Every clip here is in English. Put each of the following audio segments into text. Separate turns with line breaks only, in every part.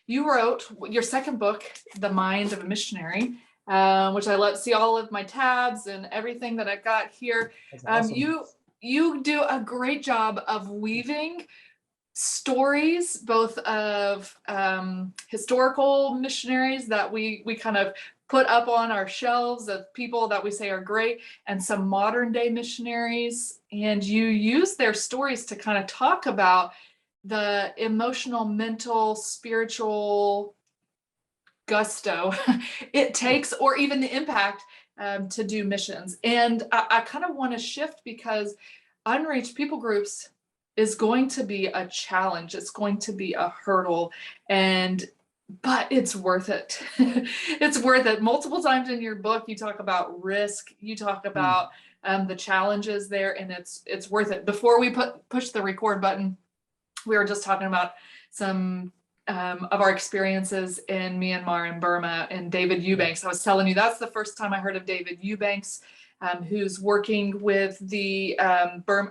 you wrote your second book, The Mind of a Missionary, which I love. See all of my tabs and everything that I've got here.
That's awesome.
You do a great job of weaving stories, both of historical missionaries that we kind of put up on our shelves of people that we say are great, and some modern day missionaries. And you use their stories to kind of talk about the emotional, mental, spiritual gusto it takes, or even the impact to do missions. And I kind of want to shift, because unreached people groups is going to be a challenge. It's going to be a hurdle, but it's worth it. It's worth it. Multiple times in your book, you talk about risk. You talk about the challenges there, and it's worth it. Before we push the record button, we were just talking about some of our experiences in Myanmar and Burma, and David Eubanks. I was telling you, that's the first time I heard of David Eubanks, who's working with the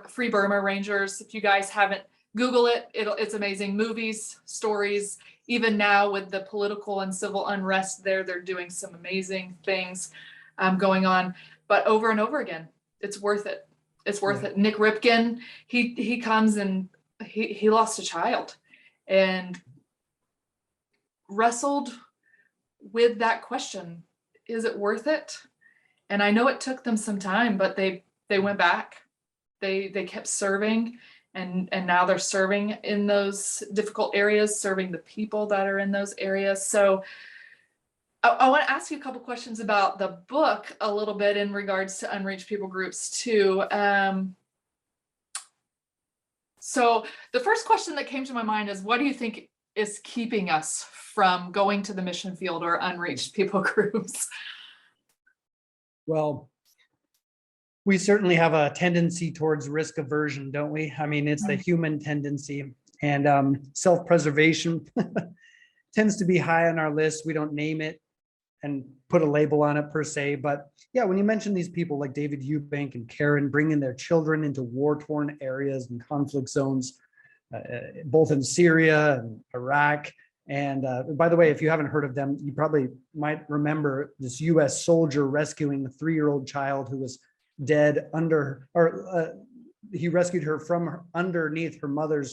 Free Burma Rangers. If you guys haven't, Google it. It's amazing. Movies, stories. Even now with the political and civil unrest there, they're doing some amazing things going on. But over and over again, it's worth it. It's worth it. Nick Ripken, he comes and he lost a child and wrestled with that question. Is it worth it? And I know it took them some time, but they went back. They kept serving, and now they're serving in those difficult areas, serving the people that are in those areas. So I want to ask you a couple questions about the book a little bit in regards to unreached people groups too. So the first question that came to my mind is, what do you think is keeping us from going to the mission field or unreached people groups?
Well, we certainly have a tendency towards risk aversion, don't we? I mean, it's the human tendency, and self-preservation tends to be high on our list. We don't name it and put a label on it per se, but yeah, when you mention these people like David Eubank and Karen bringing their children into war-torn areas and conflict zones, both in Syria and Iraq. And by the way, if you haven't heard of them, you probably might remember this US soldier rescuing a 3-year-old child who was dead he rescued her from underneath her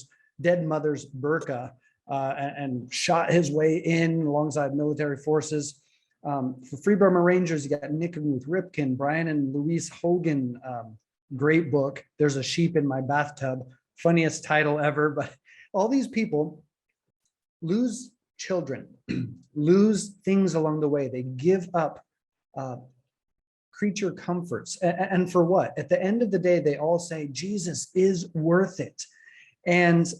dead mother's burqa and shot his way in alongside military forces. For Free Burma Rangers, you got Nick and Ruth Ripken, Brian and Louise Hogan, great book. There's a Sheep in My Bathtub, funniest title ever. But all these people lose children, lose things along the way. They give up creature comforts. And for what? At the end of the day, they all say, Jesus is worth it. And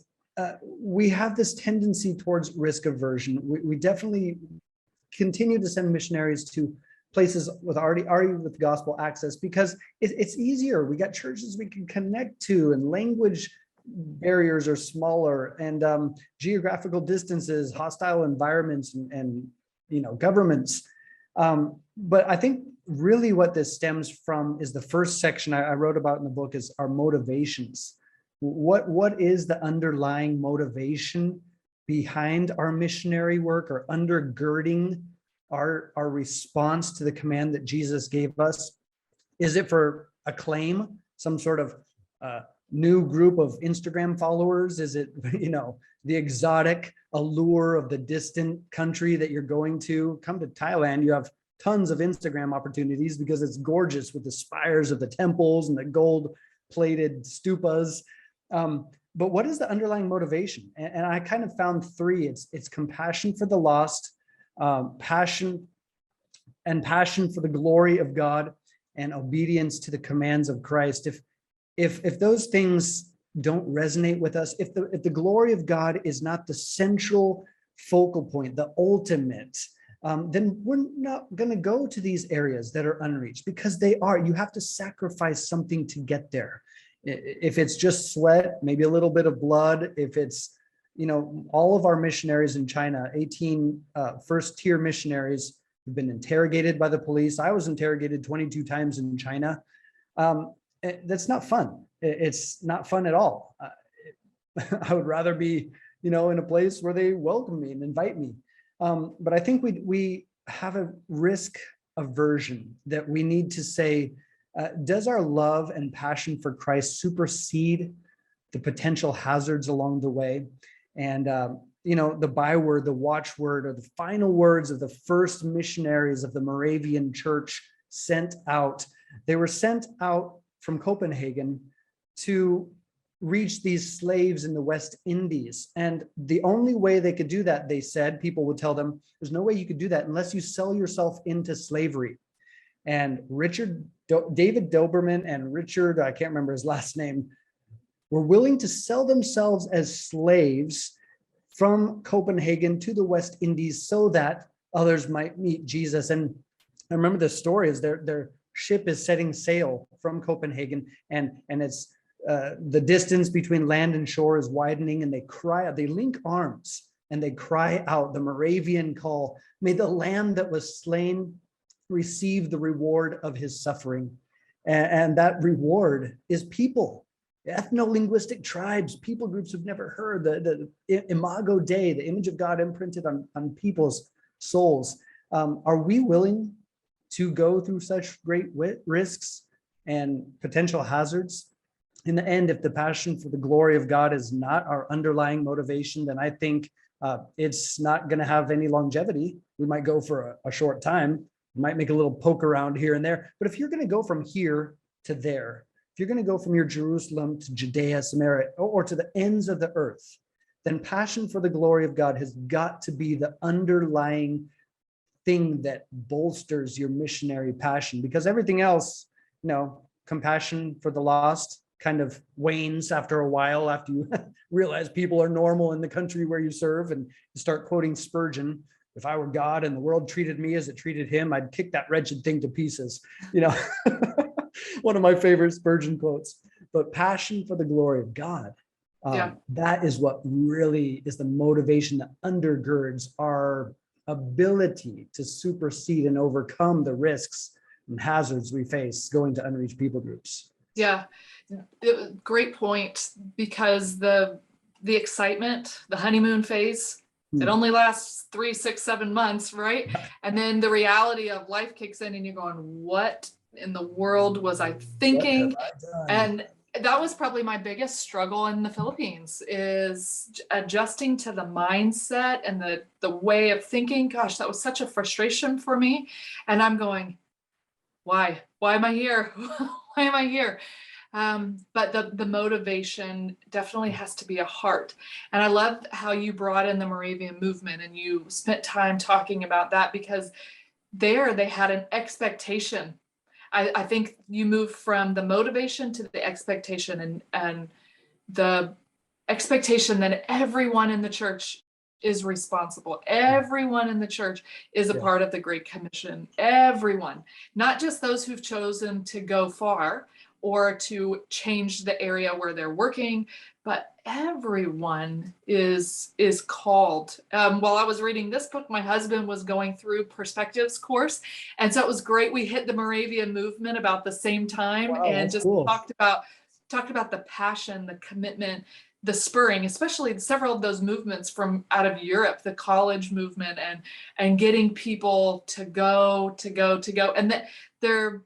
we have this tendency towards risk aversion. We definitely continue to send missionaries to places with already with gospel access because it's easier. We got churches we can connect to, and language barriers are smaller, and geographical distances, hostile environments, and governments. But I think really what this stems from is the first section I wrote about in the book is our motivations. What is the underlying motivation behind our missionary work, or undergirding our response to the command that Jesus gave us? Is it for acclaim, some sort of new group of Instagram followers? Is it, the exotic allure of the distant country that you're going to? Come to Thailand, you have tons of Instagram opportunities because it's gorgeous with the spires of the temples and the gold-plated stupas. But what is the underlying motivation? And I kind of found 3. It's compassion for the lost, passion for the glory of God, and obedience to the commands of Christ. If those things don't resonate with us, if the glory of God is not the central focal point, the ultimate, then we're not going to go to these areas that are unreached, because they are. You have to sacrifice something to get there. If it's just sweat, maybe a little bit of blood. If it's, all of our missionaries in China, 18 first-tier missionaries, have been interrogated by the police. I was interrogated 22 times in China. That's not fun. It's not fun at all. I would rather be, in a place where they welcome me and invite me. But I think we have a risk aversion that we need to say, does our love and passion for Christ supersede the potential hazards along the way? And, the byword, the watchword, or the final words of the first missionaries of the Moravian church sent out. They were sent out from Copenhagen to reach these slaves in the West Indies. And the only way they could do that, they said, people would tell them, there's no way you could do that unless you sell yourself into slavery. And David Doberman and Richard, I can't remember his last name, were willing to sell themselves as slaves from Copenhagen to the West Indies so that others might meet Jesus. And I remember the story is their ship is setting sail from Copenhagen, and it's the distance between land and shore is widening, and they cry out, they link arms and they cry out the Moravian call, may the lamb that was slain receive the reward of his suffering. And that reward is people, ethno-linguistic tribes, people groups who've never heard, the imago Dei, the image of God imprinted on people's souls. Are we willing to go through such great risks and potential hazards? In the end, if the passion for the glory of God is not our underlying motivation, then I think it's not going to have any longevity. We might go for a short time, we might make a little poke around here and there. But if you're going to go from here to there, if you're going to go from your Jerusalem to Judea, Samaria, or to the ends of the earth, then passion for the glory of God has got to be the underlying thing that bolsters your missionary passion, because everything else, compassion for the lost kind of wanes after a while, after you realize people are normal in the country where you serve, and you start quoting Spurgeon, if I were God and the world treated me as it treated him, I'd kick that wretched thing to pieces. One of my favorite Spurgeon quotes. But passion for the glory of God, that is what really is the motivation that undergirds our ability to supersede and overcome the risks and hazards we face going to unreached people groups.
Yeah, great point, because the excitement, the honeymoon phase, it only lasts 3, 6, 7 months, right? And then the reality of life kicks in and you're going, what in the world was I thinking? And that was probably my biggest struggle in the Philippines, is adjusting to the mindset and the way of thinking. Gosh, that was such a frustration for me. And I'm going, why am I here? Why am I here? But the motivation definitely has to be a heart. And I love how you brought in the Moravian movement and you spent time talking about that, because they had an expectation. I think you moved from the motivation to the expectation, and the expectation that everyone in the church is responsible. Everyone in the church is a part of the Great Commission. Everyone, not just those who've chosen to go far or to change the area where they're working, but everyone is called. While I was reading this book, my husband was going through Perspectives course, and so it was great. We hit the Moravian movement about the same time. Wow, and just cool. talked about the passion, the commitment, the spurring, especially several of those movements from out of Europe, the college movement, and getting people to go, and that their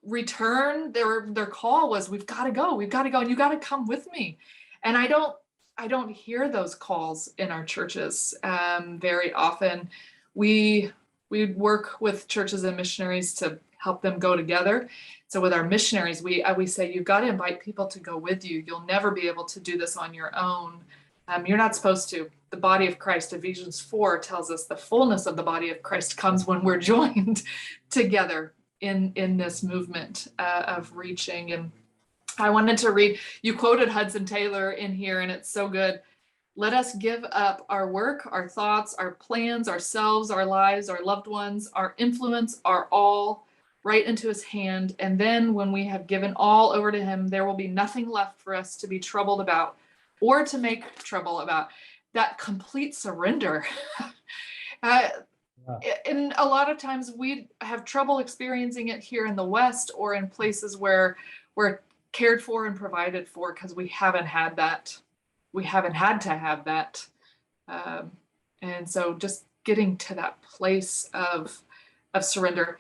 return, their call was, we've got to go, and you got to come with me. And I don't hear those calls in our churches very often. We work with churches and missionaries to help them go together. So with our missionaries, we say, you've got to invite people to go with you. You'll never be able to do this on your own. You're not supposed to. The body of Christ, Ephesians 4 tells us the fullness of the body of Christ comes when we're joined together in this movement of reaching. And I wanted to read, you quoted Hudson Taylor in here, and it's so good. Let us give up our work, our thoughts, our plans, ourselves, our lives, our loved ones, our influence, our all, right into his hand. And then when we have given all over to him, there will be nothing left for us to be troubled about or to make trouble about. That complete surrender. And a lot of times we have trouble experiencing it here in the West or in places where we're cared for and provided for, because we haven't had that we haven't had to have that. Um, and so just getting to that place of surrender.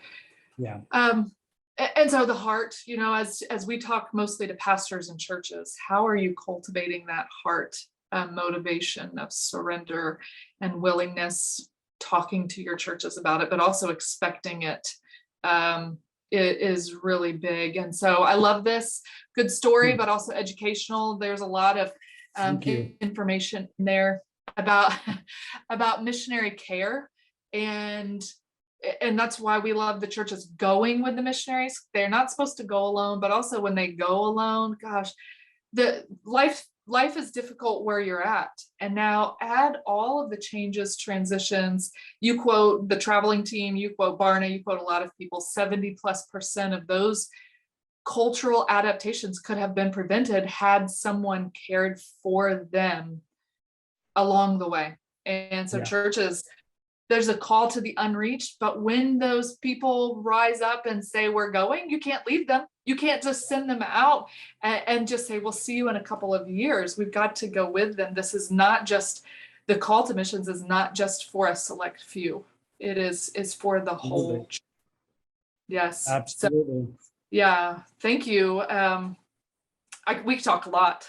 Yeah.
And so the heart, as we talk mostly to pastors and churches, how are you cultivating that heart motivation of surrender and willingness, talking to your churches about it, but also expecting it? It is really big. And so I love this. Good story, but also educational. There's a lot of information in there about missionary care, and that's why we love the churches going with the missionaries. They're not supposed to go alone, but also when they go alone, gosh, the life is difficult where you're at. And now add all of the changes, transitions. You quote the traveling team, you quote Barna, you quote a lot of people, 70+% of those cultural adaptations could have been prevented had someone cared for them along the way. And so churches, there's a call to the unreached, but when those people rise up and say, we're going, you can't leave them. You can't just send them out and just say, we'll see you in a couple of years. We've got to go with them. This is not just, the call to missions is not just for a select few. It is for the whole. Yes.
Absolutely.
So, yeah. Thank you. We talk a lot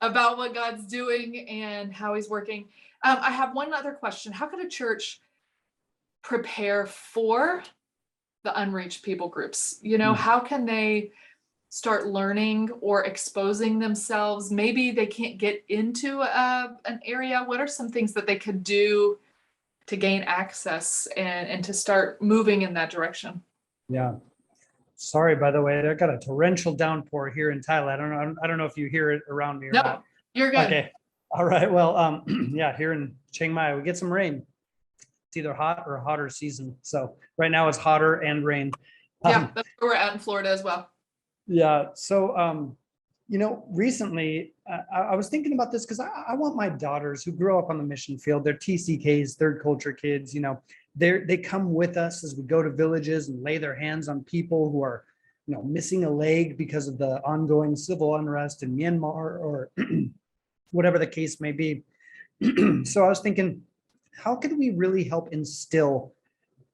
about what God's doing and how he's working. I have one other question. How could a church prepare for the unreached people groups? How can they start learning or exposing themselves? Maybe they can't get into an area. What are some things that they could do to gain access and to start moving in that direction?
Yeah. Sorry, by the way, I got a torrential downpour here in Thailand. I don't know if you hear it around me or not.
You're good.
Okay. All right. Well, yeah, here in Chiang Mai, we get some rain. It's either hot or hotter season. So right now it's hotter and rain.
Yeah, that's where we're at in Florida as well.
Yeah. So, recently I was thinking about this because I want my daughters who grow up on the mission field, they're TCKs, third culture kids, they come with us as we go to villages and lay their hands on people who are, missing a leg because of the ongoing civil unrest in Myanmar or whatever the case may be. So I was thinking, how could we really help instill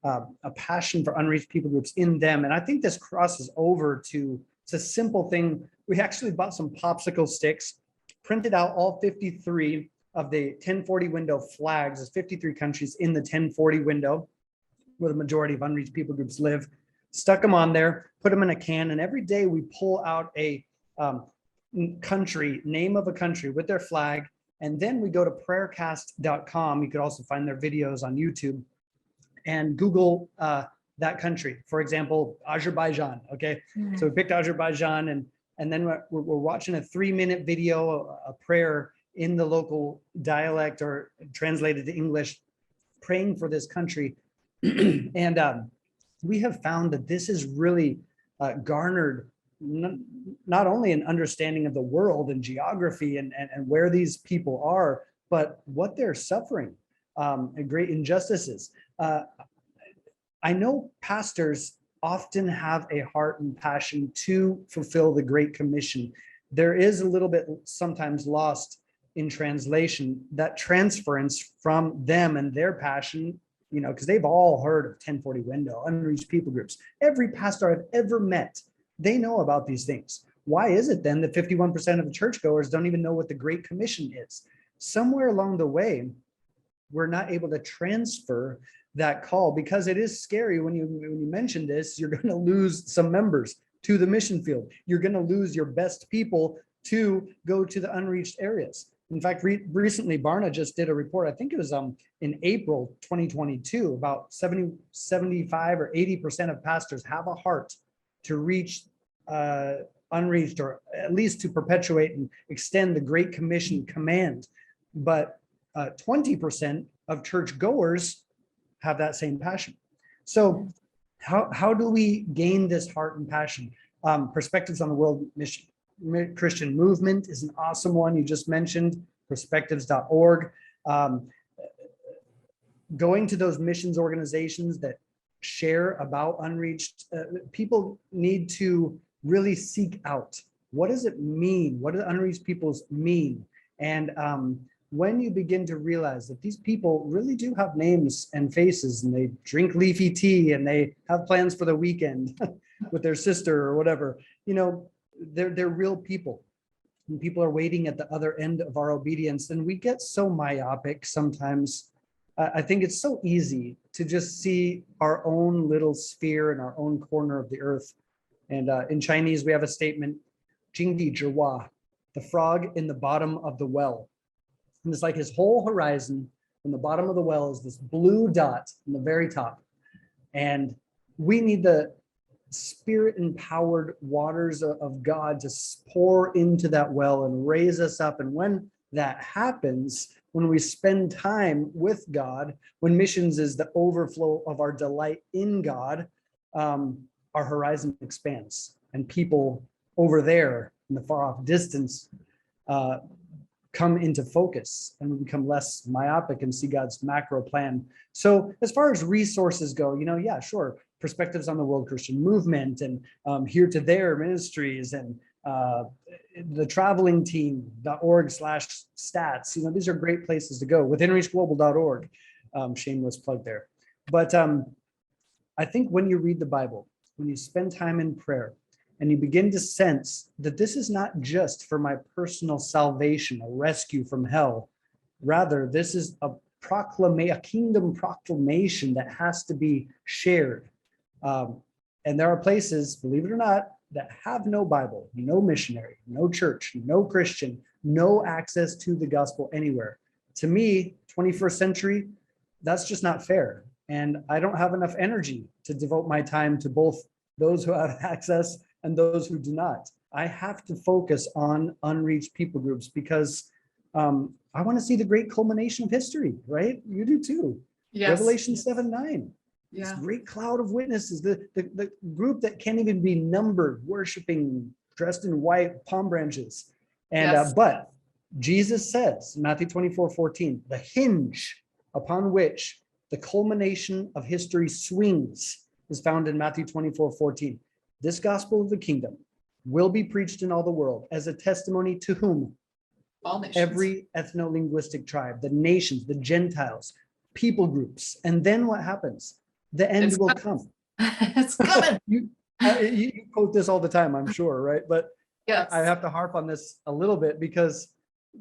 a passion for unreached people groups in them? And I think this crosses over to, it's a simple thing. We actually bought some popsicle sticks, printed out all 53 of the 1040 window flags. There's 53 countries in the 1040 window where the majority of unreached people groups live, stuck them on there, put them in a can, and every day we pull out a country, name of a country with their flag, and then we go to prayercast.com. You could also find their videos on YouTube and Google that country. For example, Azerbaijan. Okay, so we picked Azerbaijan, and then we're watching a 3-minute video, a prayer in the local dialect or translated to English, praying for this country. And we have found that this has really garnered not only an understanding of the world and geography and where these people are, but what they're suffering, and great injustices. I know pastors often have a heart and passion to fulfill the Great Commission. There is a little bit sometimes lost in translation, that transference from them and their passion, because they've all heard of 1040 window, unreached people groups. Every pastor I've ever met, they know about these things. Why is it then that 51% of the churchgoers don't even know what the Great Commission is? Somewhere along the way, we're not able to transfer that call, because it is scary when you mention this. You're going to lose some members to the mission field. You're going to lose your best people to go to the unreached areas. In fact, recently Barna just did a report, I think it was in April 2022, about 75 or 80% of pastors have a heart to reach unreached, or at least to perpetuate and extend the Great Commission command. But 20% of churchgoers have that same passion. So how do we gain this heart and passion? Perspectives on the World Mission Christian Movement is an awesome one. You just mentioned perspectives.org. Going to those missions organizations that share about unreached people need to really seek out What does it mean? What do the unreached peoples mean? And when you begin to realize that these people really do have names and faces, and they drink leafy tea, and they have plans for the weekend with their sister or whatever, they're real people. And people are waiting at the other end of our obedience. And we get so myopic sometimes. I think it's so easy to just see our own little sphere in our own corner of the earth. And in Chinese, we have a statement, Jingdi Zhiwa, the frog in the bottom of the well. And it's like his whole horizon from the bottom of the well is this blue dot in the very top. And we need the spirit-empowered waters of God to pour into that well and raise us up. And when that happens, when we spend time with God, when missions is the overflow of our delight in God, our horizon expands, and people over there in the far off distance come into focus, and we become less myopic and see God's macro plan. So as far as resources go, yeah, sure. Perspectives on the World Christian Movement, and Here to There ministries, and the traveling team.org/stats. These are great places to go. With unreachedglobal.org, shameless plug there. But I think when you read the Bible, when you spend time in prayer, and you begin to sense that this is not just for my personal salvation, a rescue from hell. Rather, this is a kingdom proclamation that has to be shared. And there are places, believe it or not, that have no Bible, no missionary, no church, no Christian, no access to the gospel anywhere. To me, 21st century, that's just not fair. And I don't have enough energy to devote my time to both those who have access and those who do not. I have to focus on unreached people groups because I want to see the great culmination of history, right? You do too. Yes. Revelation 7:9. Yeah. This great cloud of witnesses, the group that can't even be numbered, worshiping, dressed in white palm branches. And yes. But Jesus says, Matthew 24:14, the hinge upon which the culmination of history swings is found in Matthew 24:14. This gospel of the kingdom will be preached in all the world as a testimony to whom?
All nations.
Every ethno-linguistic tribe, the nations, the Gentiles, people groups. And then what happens? The end will come.
It's coming.
You quote this all the time, I'm sure, right? But yes. I have to harp on this a little bit because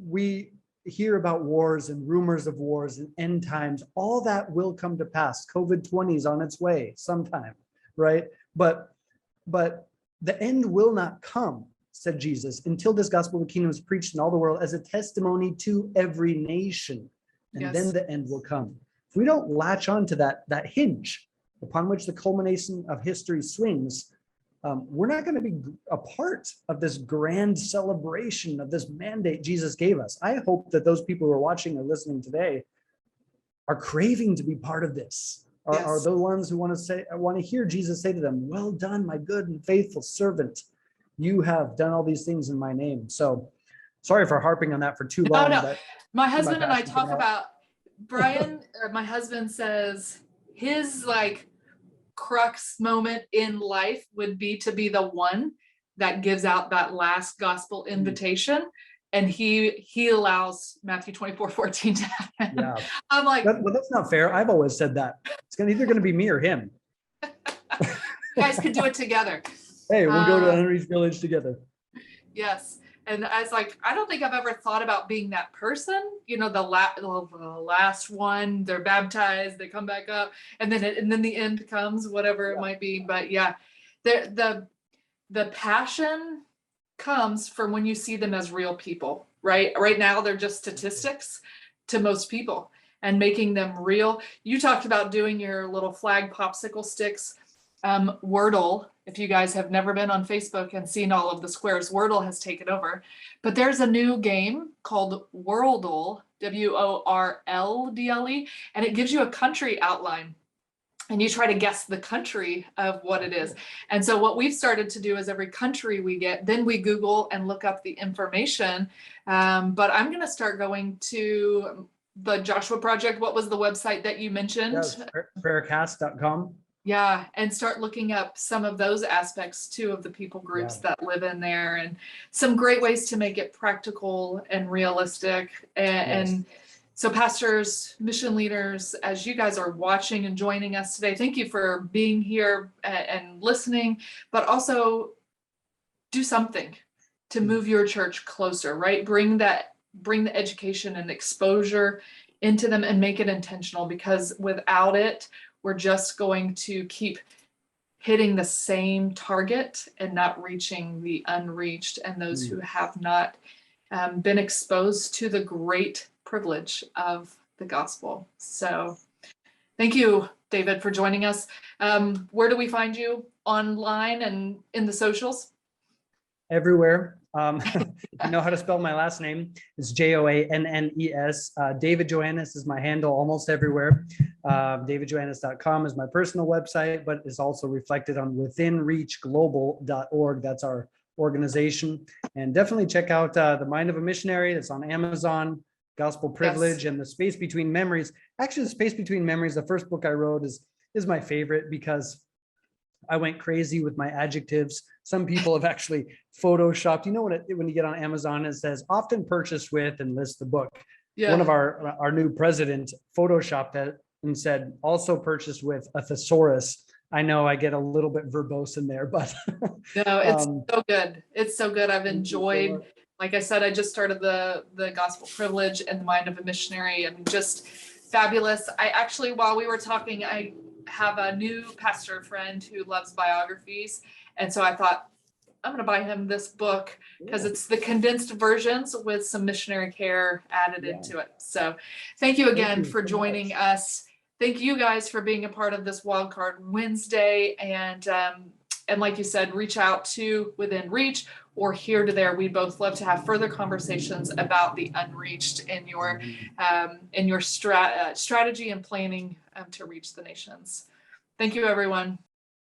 we hear about wars and rumors of wars and end times. All that will come to pass. COVID-20 is on its way sometime, right? But the end will not come, said Jesus, until this gospel of the kingdom is preached in all the world as a testimony to every nation. And yes. Then the end will come. If we don't latch on to that hinge upon which the culmination of history swings, we're not going to be a part of this grand celebration of this mandate Jesus gave us. I hope that those people who are watching or listening today are craving to be part of this. Are the ones who want to hear Jesus say to them, well done, my good and faithful servant. You have done all these things in my name. So sorry for harping on that for too long.
No.
But
my husband and I talk about, Brian, my husband says his crux moment in life would be to be the one that gives out that last gospel invitation. And he allows Matthew 24:14 to happen. Yeah. I'm like,
well, that's not fair. I've always said that. It's either going to be me or him.
You guys could do it together.
Hey, we'll go to Unreached Village together.
Yes. And I was like, I don't think I've ever thought about being that person. The last one, they're baptized, they come back up, and then the end comes, whatever it might be. But yeah, the passion comes from when you see them as real people, right? Right now, they're just statistics to most people, and making them real. You talked about doing your little flag popsicle sticks. Wordle, if you guys have never been on Facebook and seen all of the squares, Wordle has taken over. But there's a new game called Worldle, WORLDLE, and it gives you a country outline. And you try to guess the country of what it is. And so what we've started to do is every country we get, then we Google and look up the information. But I'm going to start going to the Joshua Project. What was the website that you mentioned?
Prayercast.com.
Yeah, and start looking up some of those aspects too of the people groups
Yeah.
that live in there, and some great ways to make it practical and realistic. And so pastors, mission leaders, as you guys are watching and joining us today, thank you for being here and listening, but also do something to move your church closer, right? Bring the education and exposure into them and make it intentional, because without it, we're just going to keep hitting the same target and not reaching the unreached and those who have not been exposed to the great privilege of the gospel. So thank you, David, for joining us. Where do we find you online and in the socials?
Everywhere. You know how to spell my last name. It's Joannes. David Joannes is my handle almost everywhere. DavidJoannes.com is my personal website, but is also reflected on withinreachglobal.org. That's our organization. And definitely check out The Mind of a Missionary. That's on Amazon. Gospel Privilege and The Space Between Memories. Actually, The Space Between Memories, the first book I wrote, is my favorite because I went crazy with my adjectives. Some people have actually photoshopped. You know, when you get on Amazon, it says often purchased with and lists the book.
Yeah.
One of our new president photoshopped that and said also purchased with a thesaurus. I know I get a little bit verbose in there, but
no, it's so good. It's so good. I've enjoyed, like I said, I just started the Gospel Privilege and The Mind of a Missionary, and just fabulous. I actually, while we were talking, I have a new pastor friend who loves biographies, and so I thought I'm going to buy him this book because it's the condensed versions with some missionary care added into it. So thank you again for joining us. Thank you guys for being a part of this Wildcard Wednesday, and like you said, reach out to Within Reach or Here to There. We'd both love to have further conversations about the unreached in your strategy and planning to reach the nations. Thank you, everyone.